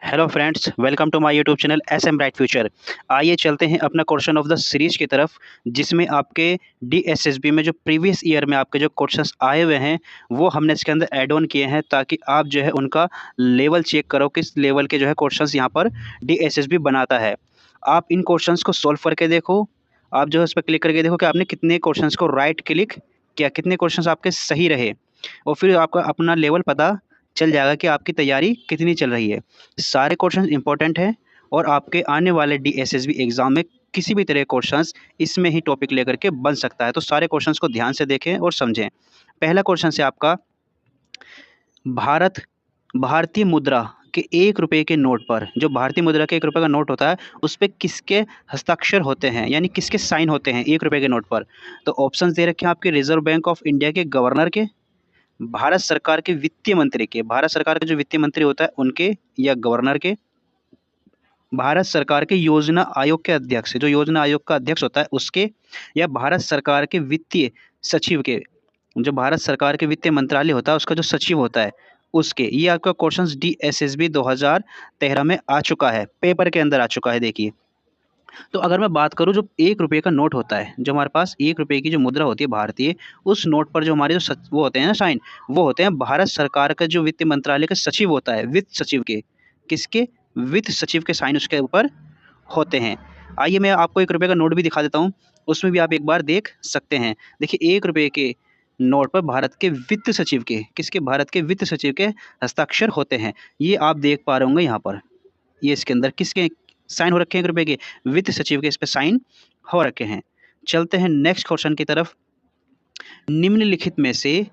Hello friends, welcome to my YouTube channel S M bright future. आइए चलते हैं अपना क्वेश्चन ऑफ द सीरीज की तरफ, जिसमें आपके डीएसएसबी में जो प्रीवियस ईयर में आपके जो क्वेश्चंस आए हुए हैं वो हमने इसके अंदर ऐड ऑन किए हैं, ताकि आप जो है उनका लेवल चेक करो किस लेवल के जो है क्वेश्चंस यहाँ पर डीएसएसबी बनाता है। आप इन क्वेश्चंस को सॉल्व करके देखो, आप जो है उस पर क्लिक करके देखो कि आपने कितने क्वेश्चंस को राइट क्लिक किया, कितने क्वेश्चंस आपके सही रहे, और फिर आपका अपना लेवल पता चल जाएगा कि आपकी तैयारी कितनी चल रही है। सारे क्वेश्चन इंपॉर्टेंट हैं और आपके आने वाले डीएसएसबी एग्ज़ाम में किसी भी तरह के क्वेश्चंस इसमें ही टॉपिक लेकर के बन सकता है। तो सारे क्वेश्चंस को ध्यान से देखें और समझें। पहला क्वेश्चन से आपका, भारत भारतीय मुद्रा के 1 रुपये के नोट पर, जो भारतीय मुद्रा के 1 रुपये का नोट होता है उस पे किसके हस्ताक्षर होते हैं, यानी किसके साइन होते हैं 1 रुपये के नोट पर। तो ऑप्शंस दे रखे हैं आपके, रिजर्व बैंक ऑफ इंडिया के गवर्नर के, भारत सरकार के वित्तीय मंत्री के, भारत सरकार का जो वित्तीय मंत्री होता है उनके या गवर्नर के, भारत सरकार के योजना आयोग के अध्यक्ष, जो योजना आयोग का अध्यक्ष होता है उसके, या भारत सरकार के वित्तीय सचिव के, जो भारत सरकार के वित्तीय मंत्रालय होता है उसका जो सचिव होता है उसके। ये आपका क्वेश्चंस डीएसएसबी 2013 में आ चुका है, पेपर के अंदर आ चुका है। देखिए, तो अगर मैं बात करूँ, जो 1 रुपये का नोट होता है, जो हमारे पास 1 रुपये की जो मुद्रा होती है भारतीय, उस नोट पर जो हमारे जो वो होते हैं ना साइन, वो होते हैं भारत सरकार का जो वित्त मंत्रालय का सचिव होता है, वित्त सचिव के, किसके, वित्त सचिव के साइन उसके ऊपर होते हैं। आइए मैं आपको 1 रुपये का नोट भी दिखा देता हूँ, उसमें भी आप एक बार देख सकते हैं। देखिए, 1 रुपये के नोट पर भारत के वित्त सचिव के, किसके, भारत के वित्त सचिव के हस्ताक्षर होते हैं। ये आप देख पा रहे होंगे यहाँ पर, ये इसके अंदर किसके साइन हो रखे हैं, 1 रुपये के, वित्त सचिव के इस पे साइन हो रखे हैं। चलते हैं नेक्स्ट क्वेश्चन की तरफ। निम्नलिखित में से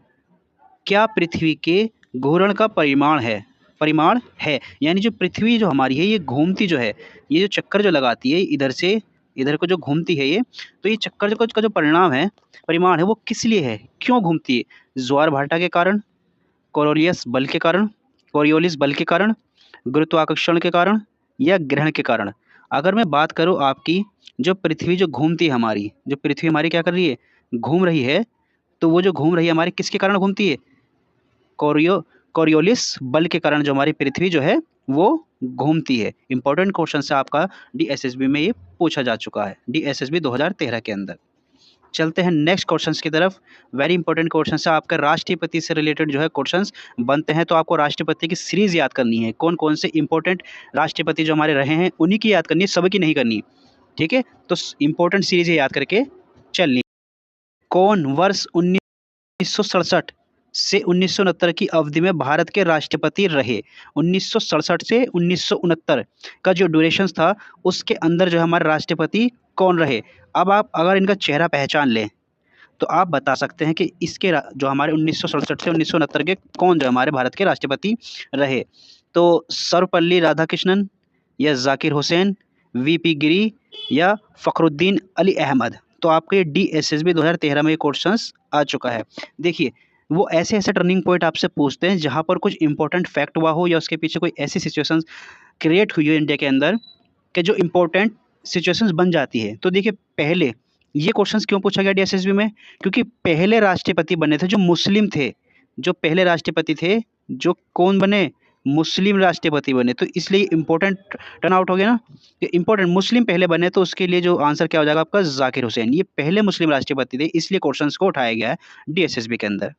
क्या पृथ्वी के घूर्ण का परिमाण है, यानी जो पृथ्वी जो हमारी है ये घूमती जो है, ये जो चक्कर जो लगाती है इधर से इधर को जो घूमती है ये, तो ये चक्कर जो का जो परिमाण है वो किस लिए है, क्यों घूमती है? ज्वार भाटा के कारण, कोरियोलिस बल के कारण, गुरुत्वाकर्षण के कारण, या ग्रहण के कारण। अगर मैं बात करूं आपकी, जो पृथ्वी जो घूमती है हमारी, जो पृथ्वी हमारी क्या कर रही है, घूम रही है, तो वो जो घूम रही है हमारी किसके कारण घूमती है? कोरियोलिस बल के कारण जो हमारी पृथ्वी जो है वो घूमती है। इंपॉर्टेंट क्वेश्चन से आपका डीएसएसबी में ये पूछा जा चुका है, डीएसएसबी 2013 के अंदर। चलते हैं नेक्स्ट क्वेश्चंस की तरफ। वेरी इंपॉर्टेंट क्वेश्चन है, आपका राष्ट्रपति से रिलेटेड जो है क्वेश्चंस बनते हैं, तो आपको राष्ट्रपति की सीरीज याद करनी है। कौन कौन से इंपॉर्टेंट राष्ट्रपति जो हमारे रहे हैं उन्हीं की याद करनी है, सबकी नहीं करनी, ठीक है? तो इंपॉर्टेंट सीरीज याद करके चलनी। कौन वर्ष 1967 से 1969 की अवधि में भारत के राष्ट्रपति रहे? 1967 से 1969 का जो ड्यूरेशन था उसके अंदर जो हमारे राष्ट्रपति कौन रहे? अब आप अगर इनका चेहरा पहचान लें तो आप बता सकते हैं कि इसके जो हमारे 1967 से 1969 के कौन जो हमारे भारत के राष्ट्रपति रहे। तो सर्वपल्ली राधाकृष्णन, या जाकिर हुसैन, वीपी गिरी, या फखरुद्दीन अली अहमद। तो आपके डीएसएसबी 2013 में ये क्वेश्चंस आ चुका है। देखिए, वो ऐसे ऐसे टर्निंग पॉइंट आपसे पूछते हैं जहाँ पर कुछ इंपॉर्टेंट फैक्ट हुआ हो, या उसके पीछे कोई ऐसी सिचुएशंस क्रिएट हुई हो इंडिया के अंदर कि जो इंपॉर्टेंट सिचुएशंस बन जाती है। तो देखिए, पहले ये क्वेश्चंस क्यों पूछा गया डीएसएसबी में? क्योंकि पहले राष्ट्रपति बने थे जो मुस्लिम थे, जो पहले राष्ट्रपति थे, जो कौन बने, मुस्लिम राष्ट्रपति बने, तो इसलिए इंपॉर्टेंट टर्न आउट हो गया ना, कि इंपॉर्टेंट मुस्लिम पहले बने, तो उसके लिए जो आंसर क्या हो जाएगा आपका, जाकिर हुसैन। ये पहले मुस्लिम राष्ट्रपति थे, इसलिए क्वेश्चंस को उठाया गया है डीएसएसबी के अंदर।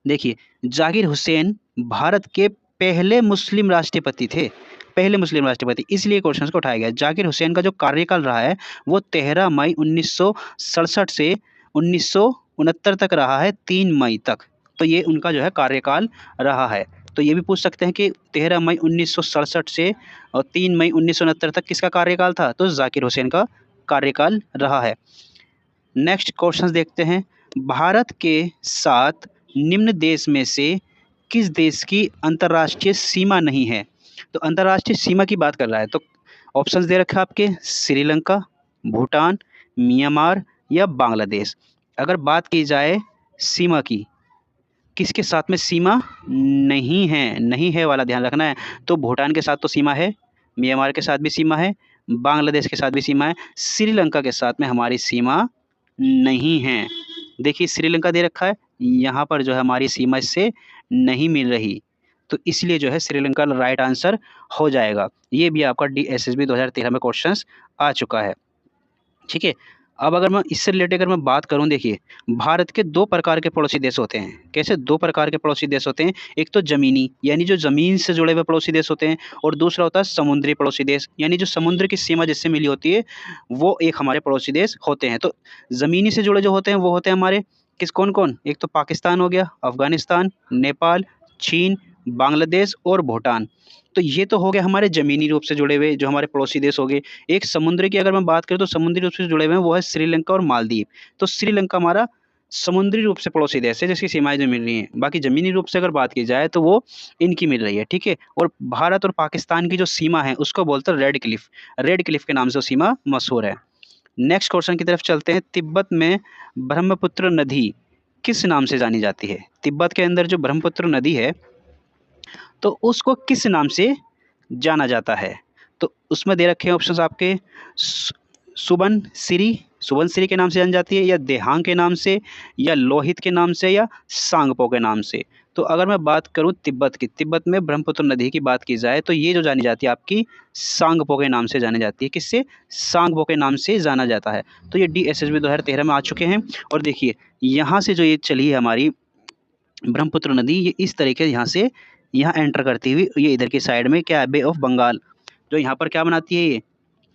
देखिए, जाकिर हुसैन भारत के पहले मुस्लिम राष्ट्रपति थे, पहले मुस्लिम राष्ट्रपति, इसलिए क्वेश्चंस को उठाया गया। जाकिर हुसैन का जो कार्यकाल रहा है वो 13 मई 1967 से 1969 तक रहा है, 3 मई तक। तो ये उनका जो है कार्यकाल रहा है। तो ये भी पूछ सकते हैं कि 13 मई 1967 से और 3 मई 1969 तक किसका कार्यकाल था? तो जाकिर हुसैन का कार्यकाल रहा है। नेक्स्ट क्वेश्चन देखते हैं। भारत के साथ निम्न देश में से किस देश की अंतर्राष्ट्रीय सीमा नहीं है? तो अंतर्राष्ट्रीय सीमा की बात कर रहा है, तो ऑप्शंस दे रखा है आपके, श्रीलंका, भूटान, म्यांमार, या बांग्लादेश। अगर बात की जाए सीमा की, किसके साथ में सीमा नहीं है वाला ध्यान रखना है। तो भूटान के साथ तो सीमा है, म्यांमार के साथ भी सीमा है, बांग्लादेश के साथ भी सीमा है, श्रीलंका के साथ में हमारी सीमा नहीं है। देखिए, श्रीलंका दे रखा है, यहाँ पर जो है हमारी सीमा इससे नहीं मिल रही। तो इसलिए जो है श्रीलंका राइट आंसर हो जाएगा। ये भी आपका DSSB 2013 में क्वेश्चंस आ चुका है। ठीक है, अब अगर मैं इससे रिलेटेड अगर मैं बात करूं, देखिए भारत के दो प्रकार के पड़ोसी देश होते हैं। कैसे दो प्रकार के पड़ोसी देश होते हैं? एक तो जमीनी यानी जो जमीन से जुड़े हुए पड़ोसी देश होते हैं, और दूसरा होता है समुद्री पड़ोसी देश यानी जो समुद्र की सीमा जिससे मिली होती है, वो एक हमारे पड़ोसी देश होते हैं। तो जमीनी से जुड़े जो होते हैं वो होते हैं हमारे किस कौन कौन? एक तो पाकिस्तान हो गया, अफगानिस्तान, नेपाल, चीन, बांग्लादेश और भूटान। तो ये तो हो गए हमारे ज़मीनी रूप से जुड़े हुए जो हमारे पड़ोसी देश हो गए। एक समुद्र की अगर मैं बात करूँ तो समुद्री रूप से जुड़े हुए हैं, वो है श्रीलंका और मालदीव। तो श्रीलंका हमारा समुद्री रूप से पड़ोसी देश है जिसकी सीमाएँ जो मिल रही हैं। बाकी ज़मीनी रूप से अगर बात की जाए तो वो इनकी मिल रही है, ठीक है? और भारत और पाकिस्तान की जो सीमा है उसको बोलते हैं रेड क्लिफ। रेड क्लिफ के नाम से वो सीमा मशहूर है। नेक्स्ट क्वेश्चन की तरफ चलते हैं। तिब्बत में ब्रह्मपुत्र नदी किस नाम से जानी जाती है? तिब्बत के अंदर जो ब्रह्मपुत्र नदी है तो उसको किस नाम से जाना जाता है? तो उसमें दे रखे हैं ऑप्शंस आपके। सुबनसिरी के नाम से जानी जाती है, या देहांग के नाम से, या लोहित के नाम से, या सांगपो के नाम से। तो अगर मैं बात करूं तिब्बत की, तिब्बत में ब्रह्मपुत्र नदी की बात की जाए तो ये जो जानी जाती है आपकी सांगपो के नाम से जानी जाती है। किससे? सांगपो के नाम से जाना जाता है। तो ये DSSB 2013 में आ चुके हैं। और देखिए यहाँ से जो ये चली है हमारी ब्रह्मपुत्र नदी, ये इस तरीके से यहाँ एंटर करती हुई ये इधर की साइड में क्या है, बे ऑफ बंगाल, जो यहाँ पर क्या बनाती है, ये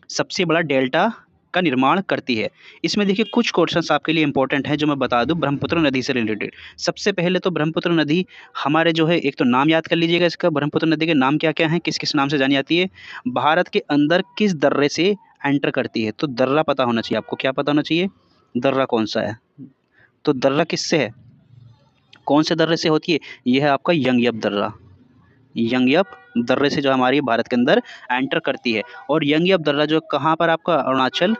सबसे बड़ा डेल्टा का निर्माण करती है। इसमें देखिए कुछ क्वेश्चंस आपके लिए इंपॉर्टेंट हैं जो मैं बता दूं ब्रह्मपुत्र नदी से रिलेटेड। सबसे पहले तो ब्रह्मपुत्र नदी हमारे जो है, एक तो नाम याद कर लीजिएगा इसका, ब्रह्मपुत्र नदी के नाम क्या क्या हैं, किस किस नाम से जानी जाती है, भारत के अंदर किस दर्रे से एंटर करती है। तो दर्रा पता होना चाहिए आपको। क्या पता होना चाहिए? दर्रा कौन सा है? तो दर्रा किससे है, कौन से दर्रे से होती है? यह है आपका यंगयप दर्रा। यंगयप दर्रे से जो हमारी भारत के अंदर एंटर करती है। और यंगयप दर्रा जो कहाँ पर आपका, अरुणाचल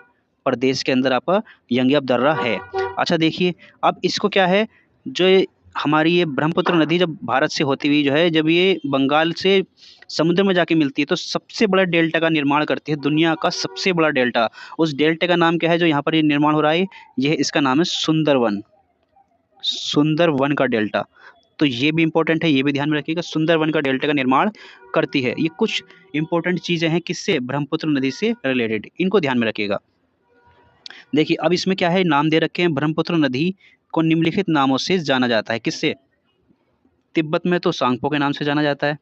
प्रदेश के अंदर आपका यंगयप दर्रा है। अच्छा देखिए अब इसको क्या है, जो हमारी ये ब्रह्मपुत्र नदी जब भारत से होती हुई जो है, जब ये बंगाल से समुद्र में जाके मिलती है तो सबसे बड़ा डेल्टा का निर्माण करती है, दुनिया का सबसे बड़ा डेल्टा। उस डेल्टा का नाम क्या है जो यहाँ पर ये निर्माण हो रहा है? ये इसका नाम है सुंदरवन। सुंदरवन का डेल्टा। तो ये भी इंपॉर्टेंट है, ये भी ध्यान में रखिएगा। सुंदरवन का डेल्टा का निर्माण करती है। ये कुछ इंपॉर्टेंट चीज़ें हैं किससे? ब्रह्मपुत्र नदी से रिलेटेड, इनको ध्यान में रखिएगा। देखिए अब इसमें क्या है, नाम दे रखे हैं। ब्रह्मपुत्र नदी को निम्नलिखित नामों से जाना जाता है। किससे? तिब्बत में तो सांगपो के नाम से जाना जाता है,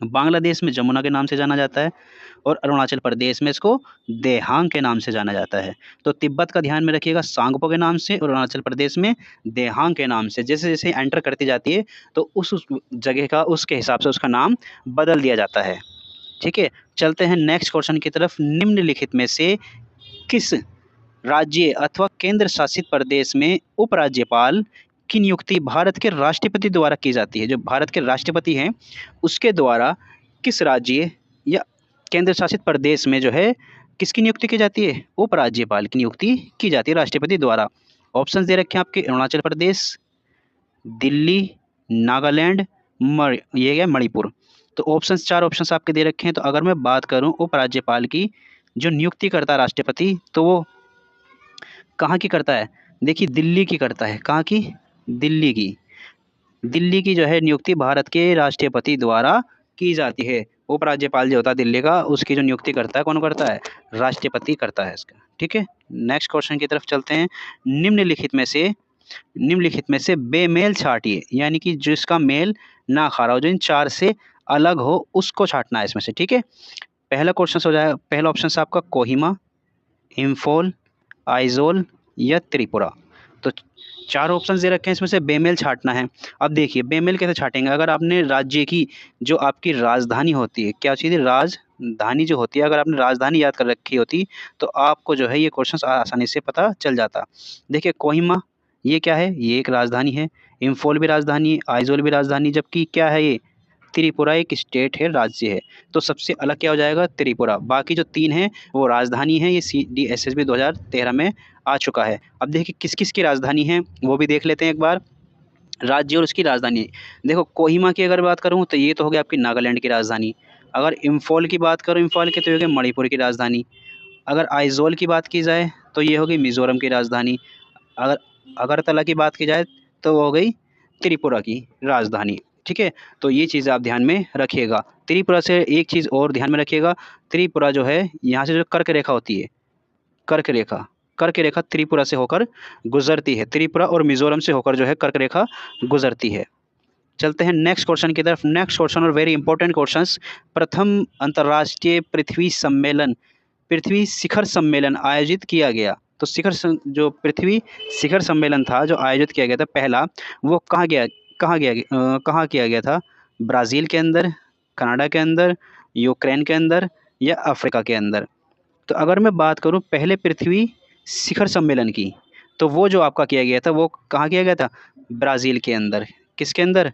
बांग्लादेश में जमुना के नाम से जाना जाता है, और अरुणाचल प्रदेश में इसको देहांग के नाम से जाना जाता है। तो तिब्बत का ध्यान में रखिएगा सांगपो के नाम से, और अरुणाचल प्रदेश में देहांग के नाम से। जैसे जैसे एंटर करती जाती है तो उस जगह का उसके हिसाब से उसका नाम बदल दिया जाता है। ठीक है, चलते हैं नेक्स्ट क्वेश्चन की तरफ। निम्नलिखित में से किस राज्य अथवा केंद्र शासित प्रदेश में उपराज्यपाल की नियुक्ति भारत के राष्ट्रपति द्वारा की जाती है? जो भारत के राष्ट्रपति हैं उसके द्वारा किस राज्य या केंद्र शासित प्रदेश में जो है किसकी नियुक्ति की जाती है? उपराज्यपाल की नियुक्ति की जाती है राष्ट्रपति द्वारा। ऑप्शंस दे रखे हैं आपके, अरुणाचल प्रदेश, दिल्ली, नागालैंड, ये है मणिपुर। तो ऑप्शंस, चार ऑप्शंस आपके दे रखे हैं। तो अगर मैं बात करूं उपराज्यपाल की जो नियुक्ति करता है राष्ट्रपति, तो वो कहाँ की करता है? देखिए दिल्ली की करता है। कहाँ की? दिल्ली की। दिल्ली की जो है नियुक्ति भारत के राष्ट्रपति द्वारा की जाती है। उपराज्यपाल जो होता है दिल्ली का, उसकी जो नियुक्ति करता है कौन करता है? राष्ट्रपति करता है इसका। ठीक है, नेक्स्ट क्वेश्चन की तरफ चलते हैं। निम्नलिखित में से बेमेल छांटिए, यानी कि जिसका मेल ना खा रहा हो, जो इन चार से अलग हो उसको छांटना है इसमें से। ठीक है, पहला क्वेश्चन हो जाएगा, पहला ऑप्शन आपका कोहिमा, इम्फॉल, आइजोल या त्रिपुरा। तो चार ऑप्शन दे रखे हैं, इसमें से बेमेल छांटना है। अब देखिए बेमेल कैसे छांटेंगे, अगर आपने राज्य की जो आपकी राजधानी होती है, क्या चीज़ है? राजधानी जो होती है, अगर आपने राजधानी याद कर रखी होती तो आपको जो है ये क्वेश्चन आसानी से पता चल जाता। देखिए कोहिमा ये क्या है? ये एक राजधानी है। इम्फॉल भी राजधानी है, आइजोल भी राजधानी, जबकि क्या है ये? त्रिपुरा एक स्टेट है, राज्य है। तो सबसे अलग क्या हो जाएगा? त्रिपुरा। बाकी जो तीन हैं वो राजधानी है। ये DSSB 2013 में आ चुका है। अब देखिए किस किस की राजधानी है वो भी देख लेते हैं एक बार, राज्य और उसकी राजधानी। देखो कोहिमा की अगर बात करूँ तो ये तो हो गया आपकी नागालैंड की राजधानी। अगर इम्फॉल की बात करूँ, इम्फॉल की तो ये हो गई मणिपुर की राजधानी। अगर आइजोल की बात की जाए तो ये हो गई मिज़ोरम की राजधानी। अगर अगरतला की बात की जाए तो वो हो गई त्रिपुरा की राजधानी। ठीक है, तो ये चीज़ आप ध्यान में रखिएगा। त्रिपुरा से एक चीज़ और ध्यान में रखिएगा, त्रिपुरा जो है यहाँ से जो कर्क रेखा होती है, कर्क रेखा त्रिपुरा से होकर गुजरती है, त्रिपुरा और मिजोरम से होकर जो है कर्क रेखा गुजरती है। चलते हैं नेक्स्ट क्वेश्चन की तरफ। नेक्स्ट क्वेश्चन और वेरी इंपॉर्टेंट क्वेश्चंस। प्रथम अंतर्राष्ट्रीय पृथ्वी शिखर सम्मेलन आयोजित किया गया। तो जो पृथ्वी शिखर सम्मेलन था जो आयोजित किया गया था पहला, वो कहाँ किया गया था? ब्राज़ील के अंदर, कनाडा के अंदर, यूक्रेन के अंदर या अफ्रीका के अंदर? तो अगर मैं बात करूं पहले पृथ्वी शिखर सम्मेलन की, तो वो जो आपका किया गया था वो कहाँ किया गया था? ब्राज़ील के अंदर। किसके अंदर?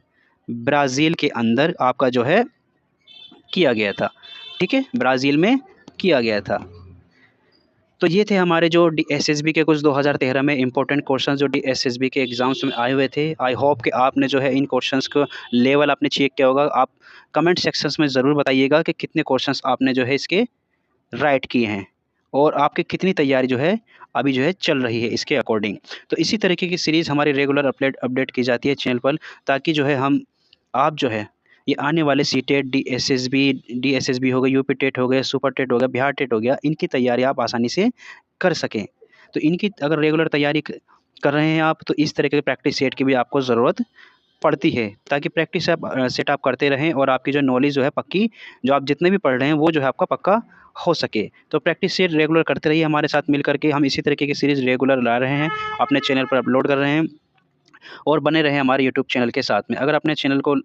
ब्राज़ील के अंदर आपका जो है किया गया था। ठीक है, ब्राज़ील में किया गया था। तो ये थे हमारे जो एसएसबी के कुछ 2013 में इंपॉर्टेंट क्वेश्चन जो एसएसबी के एग्ज़ाम्स में आए हुए थे। आई होप कि आपने जो है इन क्वेश्चंस को लेवल आपने चेक किया होगा। आप कमेंट सेक्शंस में ज़रूर बताइएगा कि कितने क्वेश्चंस आपने जो है इसके राइट किए हैं और आपकी कितनी तैयारी जो है अभी जो है चल रही है इसके अकॉर्डिंग। तो इसी तरीके की सीरीज़ हमारी रेगुलर अपडेट की जाती है चैनल पर, ताकि जो है आप जो है ये आने वाले सीटेट, डीएसएसबी हो गया, यूपी टेट हो गया, सुपर टेट हो गया, बिहार टेट हो गया, इनकी तैयारी आप आसानी से कर सकें। तो इनकी अगर रेगुलर तैयारी कर रहे हैं आप, तो इस तरीके के प्रैक्टिस सेट की भी आपको ज़रूरत पड़ती है, ताकि प्रैक्टिस सेट आप करते रहें और आपकी जो नॉलेज जो है पक्की, जो आप जितने भी पढ़ रहे हैं वो जो है आपका पक्का हो सके। तो प्रैक्टिस सेट रेगुलर करते रहिए हमारे साथ मिल करके। हम इसी तरीके की सीरीज़ रेगुलर ला रहे हैं, अपने चैनल पर अपलोड कर रहे हैं और बने रहें हमारे यूट्यूब चैनल के साथ में। अगर अपने चैनल को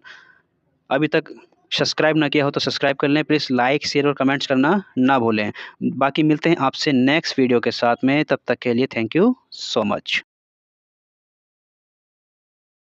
अभी तक सब्सक्राइब ना किया हो तो सब्सक्राइब कर लें। प्लीज़ लाइक, शेयर और कमेंट्स करना ना भूलें। बाकी मिलते हैं आपसे नेक्स्ट वीडियो के साथ में, तब तक के लिए थैंक यू सो मच।